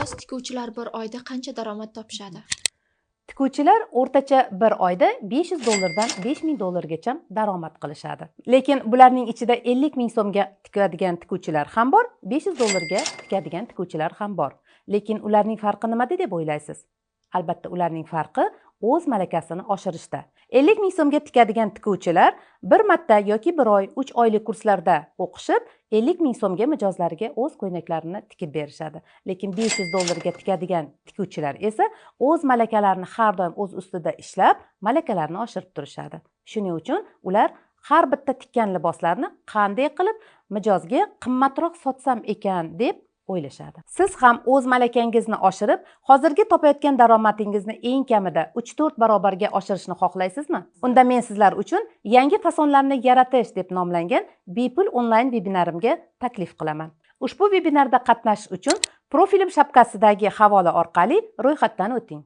Mijoz tikuvchilar bir oyda qancha daromad topishadi? Tikuvchilar o'rtacha bir oyda $500 dan $5000 daromad qilishadi. Lekin bularning ichida 50 000 so'mga tikadigan tikuvchilar ham bor, $500 tikadigan tikuvchilar ham bor. Lekin ularning farqi nimada deb o'ylaysiz? Albatta, ularning farqi o'z malakasini oshirishda. 50 000 so'mga tikadigan tikuvchilar bir marta yoki bir oy, 3 oylik kurslarda o'qishib, 50 000 so'mga mijozlariga o'z ko'ynaklarini tikib berishadi. Lekin $500 ga tikadigan tikuvchilar esa o'z malakalarini har doim o'z ustida ishlab, malakalarini oshirib turishadi. Shuning uchun ular har bitta tikkan liboslarni qanday qilib mijozga qimmatroq sotsam ekan deb o'ylashadi. Siz ham o'z malakangizni oshirib, hozirgi topayotgan daromadingizni eng kamida 3-4 barobarga oshirishni xohlaysizmi? Unda men sizlar uchun yangi fasonlarni yaratish deb nomlangan bepul onlayn vebinarimga taklif qilaman. Ushbu vebinarda qatnashish uchun profilim shapkasidagi havola orqali ro'yxatdan o'ting.